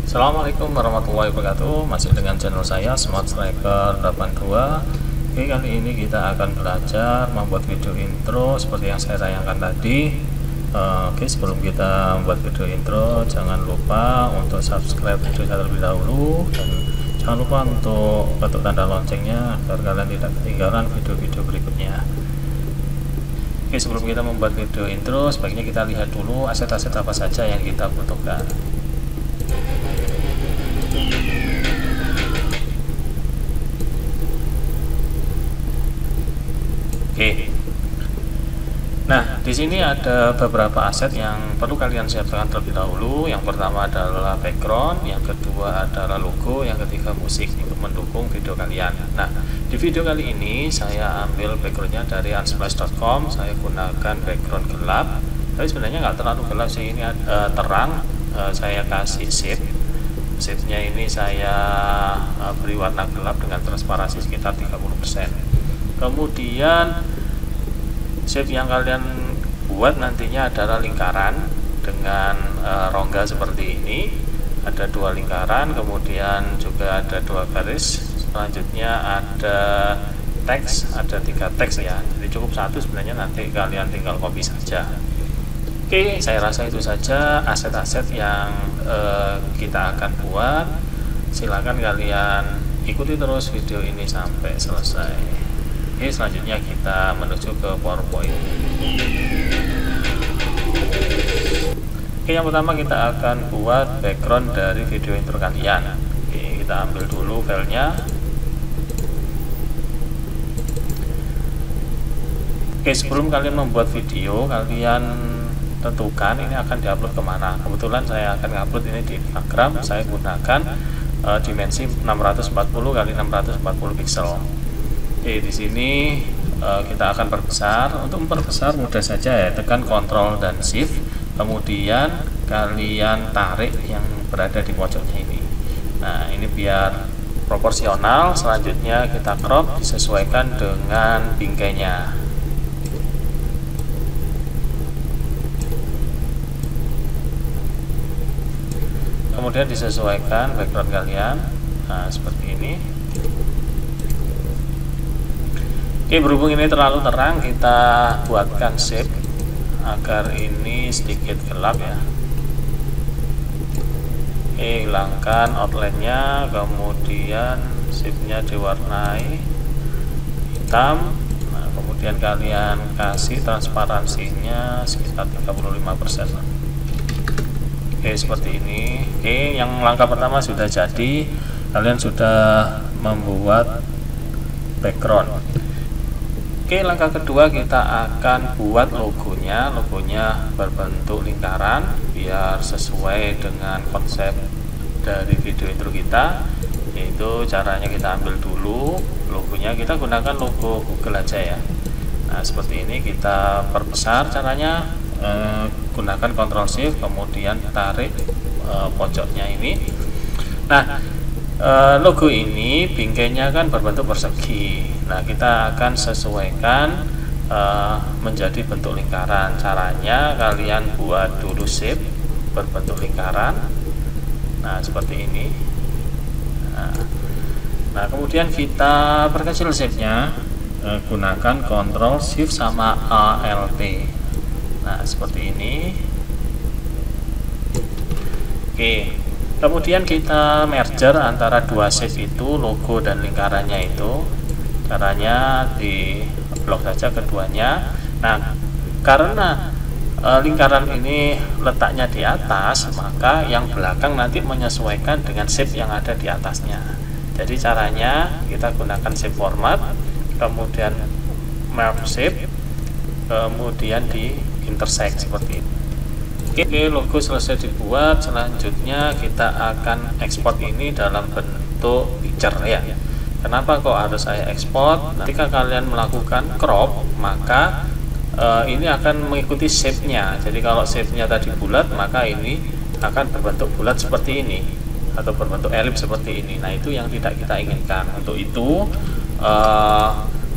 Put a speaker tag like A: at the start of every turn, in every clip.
A: Assalamualaikum warahmatullahi wabarakatuh. Masih dengan channel saya Smart Striker 82. Oke, kali ini kita akan belajar membuat video intro seperti yang saya tayangkan tadi. Oke, sebelum kita membuat video intro, jangan lupa untuk subscribe video saya terlebih dahulu, dan jangan lupa untuk ketuk tanda loncengnya agar kalian tidak ketinggalan video-video berikutnya. Oke, sebelum kita membuat video intro, sebaiknya kita lihat dulu aset-aset apa saja yang kita butuhkan. Oke. Nah, di sini ada beberapa aset yang perlu kalian siapkan terlebih dahulu. Yang pertama adalah background, yang kedua adalah logo, yang ketiga musik untuk mendukung video kalian. Nah, di video kali ini saya ambil backgroundnya dari unsplash.com. Saya gunakan background gelap. Tapi sebenarnya nggak terlalu gelap sih, ini terang. Saya kasih shape-nya ini saya beri warna gelap dengan transparansi sekitar 30%. Kemudian shape yang kalian buat nantinya adalah lingkaran dengan rongga seperti ini. Ada dua lingkaran, kemudian juga ada dua garis. Selanjutnya ada teks, ada 3 teks ya. Jadi cukup satu sebenarnya, nanti kalian tinggal copy saja. Oke, saya rasa itu saja aset-aset yang kita akan buat. Silakan kalian ikuti terus video ini sampai selesai. Oke, selanjutnya kita menuju ke PowerPoint. Oke, yang pertama kita akan buat background dari video intro kalian. Oke, kita ambil dulu filenya. Oke, sebelum kalian membuat video, kalian tentukan ini akan diupload kemana. Kebetulan saya akan upload ini di Instagram. Saya gunakan dimensi 640 x 640 pixel. Oke, di sini kita akan perbesar. Untuk memperbesar mudah saja ya, tekan Ctrl dan Shift, kemudian kalian tarik yang berada di pojoknya ini. Nah, ini biar proporsional. Selanjutnya kita crop, disesuaikan dengan bingkainya. Kemudian disesuaikan background kalian. Nah, seperti ini. Oke, berhubung ini terlalu terang, kita buatkan shape agar ini sedikit gelap ya. Oke, hilangkan outline-nya, kemudian shape-nya diwarnai hitam. Nah, kemudian kalian kasih transparansinya sekitar 35%. Oke, seperti ini. Oke, yang langkah pertama sudah jadi. Kalian sudah membuat background. Oke, langkah kedua kita akan buat logonya. Logonya berbentuk lingkaran biar sesuai dengan konsep dari video intro kita. Yaitu caranya kita ambil dulu logonya, kita gunakan logo Google aja ya. Nah, seperti ini kita perbesar. Caranya gunakan Ctrl Shift, kemudian tarik pojoknya ini. Nah, logo ini bingkainya kan berbentuk persegi. Nah, kita akan sesuaikan menjadi bentuk lingkaran. Caranya kalian buat dulu shape berbentuk lingkaran. Nah, seperti ini. Nah, kemudian kita perkecil shape-nya, gunakan Ctrl Shift sama Alt. Nah, seperti ini. Oke. Kemudian kita merger antara dua shape itu, logo dan lingkarannya itu. Caranya di blok saja keduanya. Nah, karena lingkaran ini letaknya di atas, maka yang belakang nanti menyesuaikan dengan shape yang ada di atasnya. Jadi caranya kita gunakan shape format, kemudian map shape, kemudian di intersect seperti ini. Oke, logo selesai dibuat. Selanjutnya kita akan ekspor ini dalam bentuk picture ya. Kenapa kok harus saya ekspor? Ketika kalian melakukan crop, maka ini akan mengikuti shape-nya. Jadi kalau shape-nya tadi bulat, maka ini akan berbentuk bulat seperti ini atau berbentuk elips seperti ini. Nah, itu yang tidak kita inginkan. Untuk itu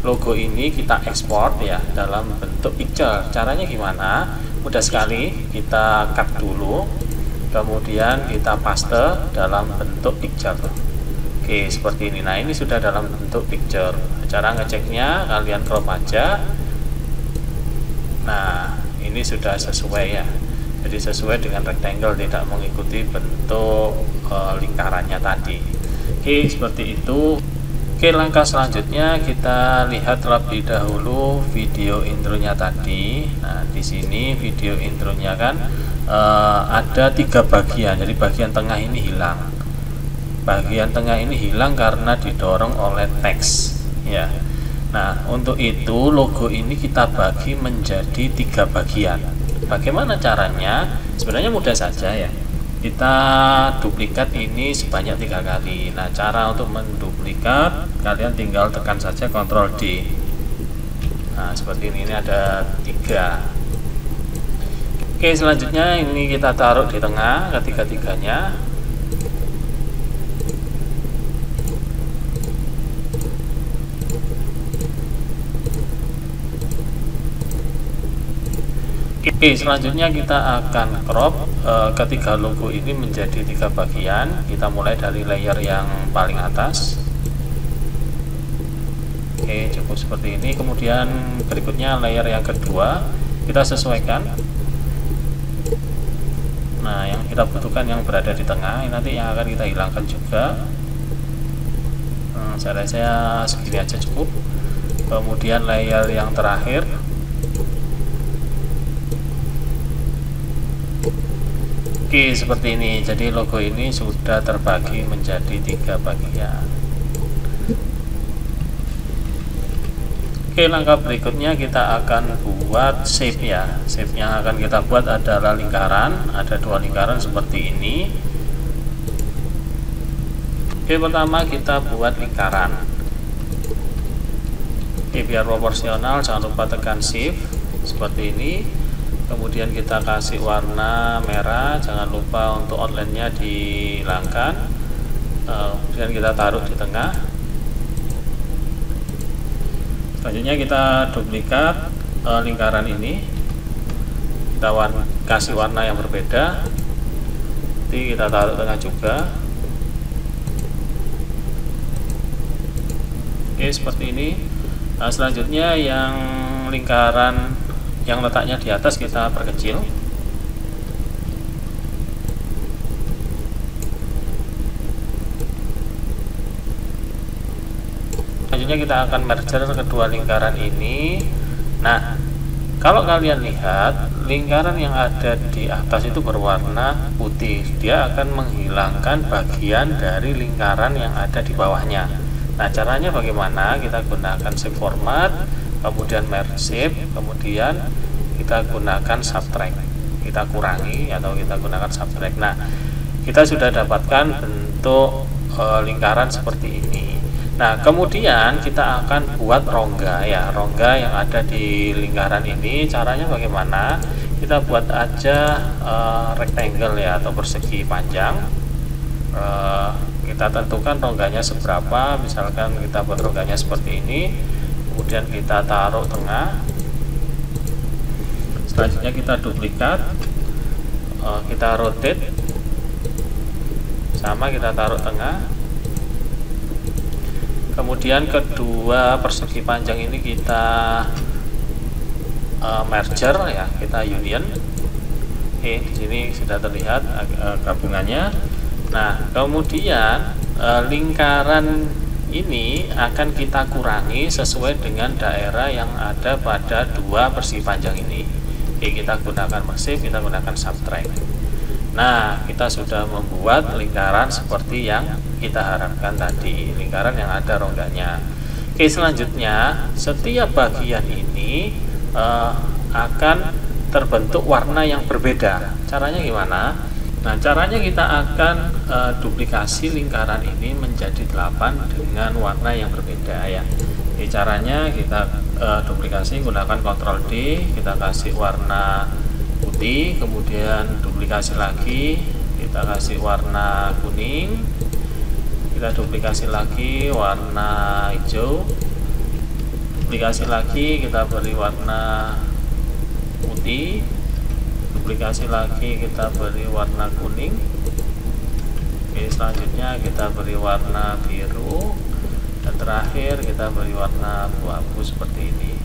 A: logo ini kita ekspor ya dalam bentuk picture. Caranya gimana? Mudah sekali, kita cut dulu. kemudian kita paste dalam bentuk picture. Oke, seperti ini. Nah, ini sudah dalam bentuk picture. Cara ngeceknya kalian crop aja. Nah, ini sudah sesuai ya. Jadi sesuai dengan rectangle, tidak mengikuti bentuk lingkarannya tadi. Oke, seperti itu. Oke, langkah selanjutnya kita lihat terlebih dahulu video intronya tadi. Nah, di sini video intronya kan ada 3 bagian. Jadi bagian tengah ini hilang. Bagian tengah ini hilang karena didorong oleh teks ya. Nah, untuk itu logo ini kita bagi menjadi 3 bagian. Bagaimana caranya? Sebenarnya mudah saja ya. Kita duplikat ini sebanyak 3 kali. Nah, cara untuk menduplikat kalian tinggal tekan saja Ctrl D. Nah, seperti ini ada 3. Oke, selanjutnya ini kita taruh di tengah ketiga-tiganya. Oke, selanjutnya kita akan crop ketiga logo ini menjadi 3 bagian. Kita mulai dari layer yang paling atas. Oke, cukup seperti ini. Kemudian berikutnya layer yang kedua kita sesuaikan. Nah, yang kita butuhkan yang berada di tengah ini nanti yang akan kita hilangkan juga. Saya rasa segini aja cukup. Kemudian layer yang terakhir. Oke, seperti ini. Jadi logo ini sudah terbagi menjadi 3 bagian. Oke, langkah berikutnya kita akan buat shape ya. Shape yang akan kita buat adalah lingkaran. Ada 2 lingkaran seperti ini. Oke, pertama kita buat lingkaran. Oke, biar proporsional jangan lupa tekan shift seperti ini. Kemudian kita kasih warna merah, jangan lupa untuk outline-nya dihilangkan. Kemudian kita taruh di tengah. Selanjutnya kita duplikat lingkaran ini. Kita kasih warna yang berbeda. Nanti kita taruh tengah juga. Oke, seperti ini. Nah, selanjutnya yang lingkaran yang letaknya di atas kita perkecil. Selanjutnya kita akan merger kedua lingkaran ini. Nah, kalau kalian lihat lingkaran yang ada di atas itu berwarna putih, dia akan menghilangkan bagian dari lingkaran yang ada di bawahnya. Nah, caranya bagaimana? Kita gunakan shape format, kemudian merge shape, kemudian kita gunakan subtract, kita kurangi atau kita gunakan subtract. Nah, kita sudah dapatkan bentuk lingkaran seperti ini. Nah, kemudian kita akan buat rongga ya, rongga yang ada di lingkaran ini. Caranya bagaimana? Kita buat aja rectangle ya, atau persegi panjang. Kita tentukan rongganya seberapa, misalkan kita buat rongganya seperti ini. Kemudian kita taruh tengah. Selanjutnya kita duplikat, kita rotate, sama kita taruh tengah. Kemudian kedua persegi panjang ini kita merger ya, kita union. Oke, di sini sudah terlihat gabungannya. Nah, kemudian lingkaran ini akan kita kurangi sesuai dengan daerah yang ada pada 2 persegi panjang ini. Oke, kita gunakan shift, kita gunakan subtract. Nah, kita sudah membuat lingkaran seperti yang kita harapkan tadi, lingkaran yang ada rongganya. Oke, selanjutnya setiap bagian ini akan terbentuk warna yang berbeda. Caranya gimana? Nah, caranya kita akan duplikasi lingkaran ini menjadi 8 dengan warna yang berbeda ya. Jadi caranya kita duplikasi gunakan Ctrl D, kita kasih warna putih, kemudian duplikasi lagi, kita kasih warna kuning, kita duplikasi lagi warna hijau, duplikasi lagi, kita beri warna putih, duplikasi lagi, kita beri warna kuning. Oke, selanjutnya kita beri warna biru, dan terakhir kita beri warna abu-abu seperti ini.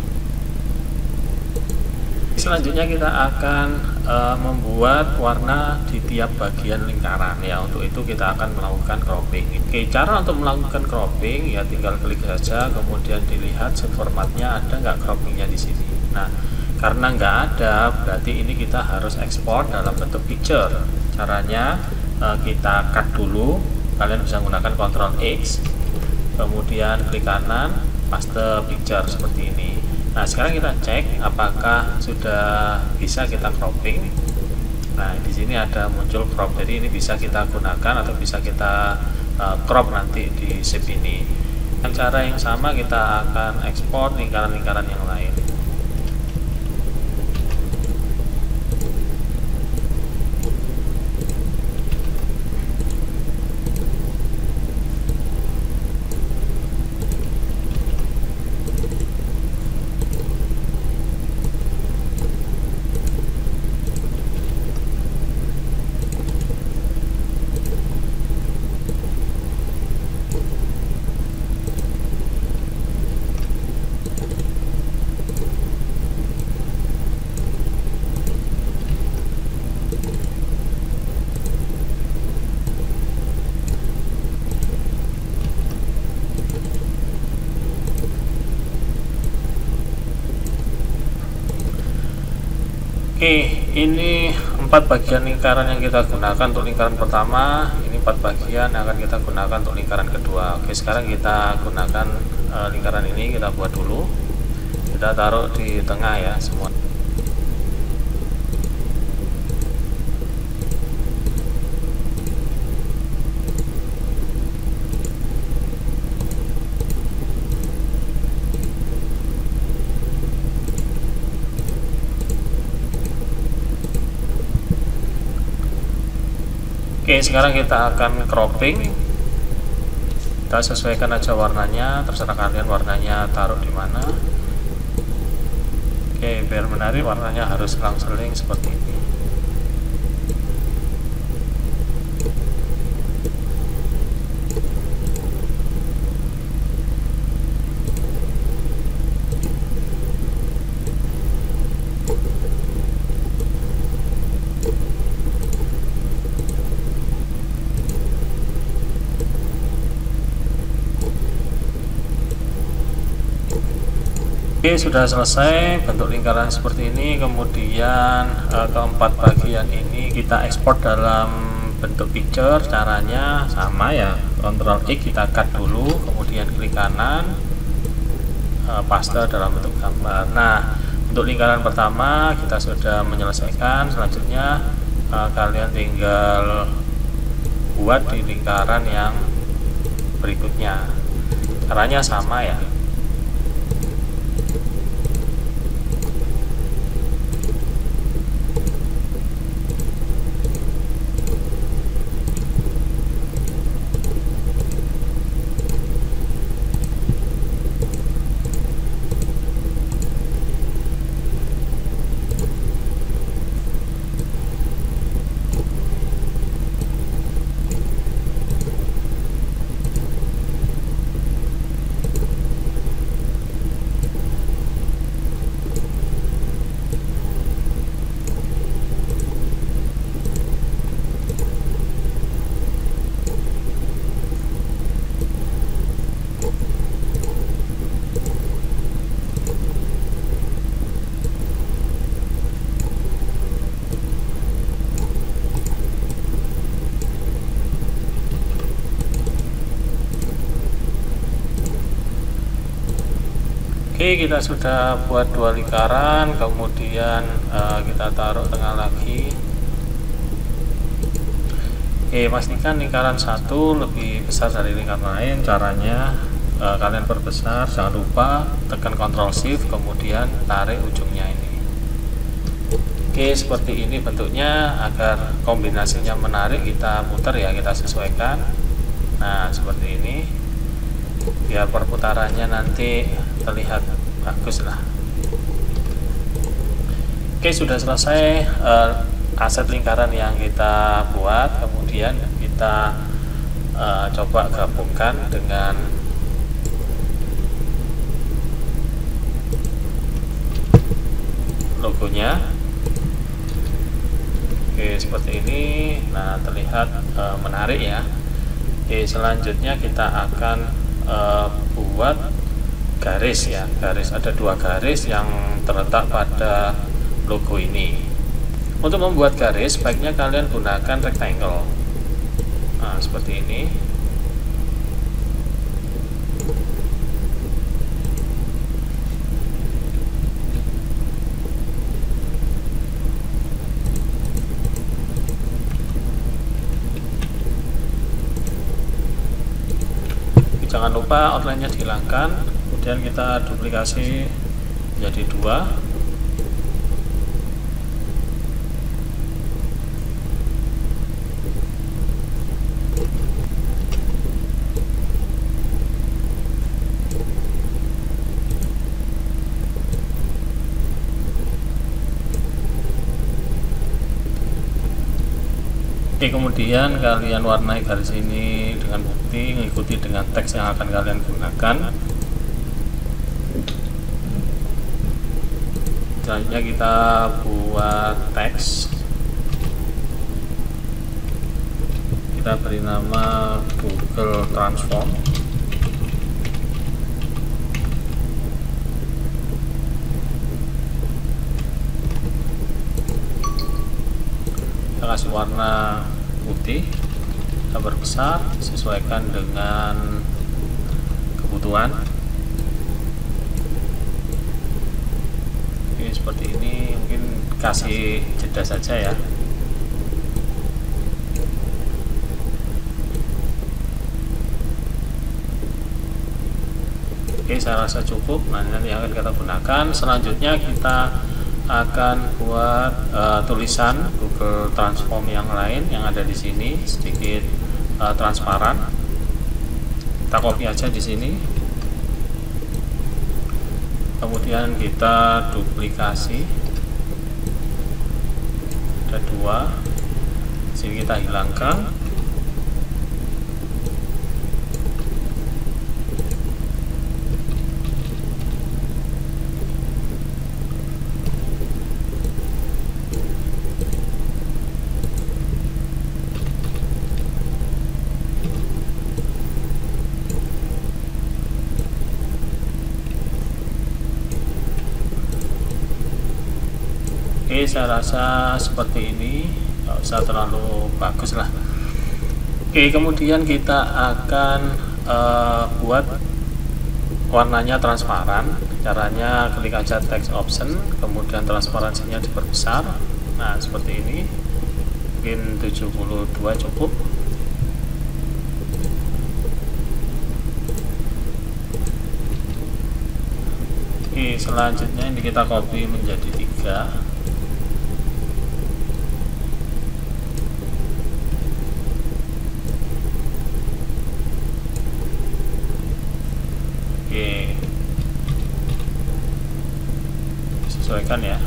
A: Selanjutnya kita akan membuat warna di tiap bagian lingkaran ya. Untuk itu kita akan melakukan cropping. Oke, cara untuk melakukan cropping ya tinggal klik saja, kemudian dilihat formatnya ada nggak croppingnya di sini. Nah, karena nggak ada, berarti ini kita harus ekspor dalam bentuk picture. Caranya kita cut dulu. Kalian bisa menggunakan Ctrl X, kemudian klik kanan, paste picture seperti ini. Nah, sekarang kita cek apakah sudah bisa kita cropping. Nah, di sini ada muncul crop, jadi ini bisa kita gunakan atau bisa kita crop nanti di shape ini. Dengan cara yang sama kita akan ekspor lingkaran-lingkaran yang lain. Oke, ini 4 bagian lingkaran yang kita gunakan untuk lingkaran pertama. Ini 4 bagian yang akan kita gunakan untuk lingkaran kedua. Oke, sekarang kita gunakan lingkaran ini, kita buat dulu. Kita taruh di tengah ya semua. Oke, sekarang kita akan cropping. Kita sesuaikan aja warnanya, terserah kalian warnanya taruh di mana. Oke, biar menarik warnanya harus selang-seling seperti ini. Oke, sudah selesai bentuk lingkaran seperti ini. Kemudian keempat bagian ini kita ekspor dalam bentuk picture. Caranya sama ya, Ctrl X, kita cut dulu, kemudian klik kanan, paste dalam bentuk gambar. Nah, untuk lingkaran pertama kita sudah menyelesaikan. Selanjutnya kalian tinggal buat di lingkaran yang berikutnya. Caranya sama ya. Oke, kita sudah buat 2 lingkaran, kemudian kita taruh tengah lagi. Oke, pastikan lingkaran satu lebih besar dari lingkaran lain. Caranya kalian perbesar, jangan lupa tekan Ctrl Shift, kemudian tarik ujungnya ini. Oke, seperti ini bentuknya. Agar kombinasinya menarik, kita putar ya, kita sesuaikan. Nah, seperti ini, biar perputarannya nanti terlihat bagus lah. Oke, sudah selesai aset lingkaran yang kita buat, kemudian kita coba gabungkan dengan logonya. Oke, seperti ini. Nah, terlihat menarik ya. Oke, selanjutnya kita akan buat garis ya. Garis, ada 2 garis yang terletak pada logo ini. Untuk membuat garis, baiknya kalian gunakan rectangle. Nah, seperti ini. Jangan lupa outline-nya dihilangkan, kemudian kita duplikasi menjadi 2. Oke, kemudian kalian warnai garis ini dengan putih, mengikuti dengan teks yang akan kalian gunakan. Selanjutnya kita buat teks. Kita beri nama Google Transform. Kita kasih warna putih, kita perbesar, sesuaikan dengan kebutuhan. Oke, seperti ini, mungkin kasih jeda saja ya. Oke, saya rasa cukup. Nah, nanti yang akan kita gunakan. Selanjutnya kita akan buat tulisan Google Transform yang lain yang ada di sini, sedikit transparan. Kita copy aja di sini. Kemudian kita duplikasi. Ada 2. Di sini kita hilangkan. Oke, saya rasa seperti ini, nggak usah terlalu bagus lah. Oke, kemudian kita akan buat warnanya transparan. Caranya klik aja text option, kemudian transparansinya diperbesar. Nah, seperti ini. Mungkin 72 cukup. Oke, selanjutnya ini kita copy menjadi 3. Sesuaikan ya.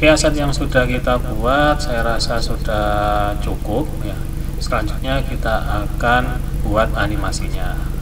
A: Oke, aset yang sudah kita buat saya rasa sudah cukup ya. Selanjutnya kita akan buat animasinya.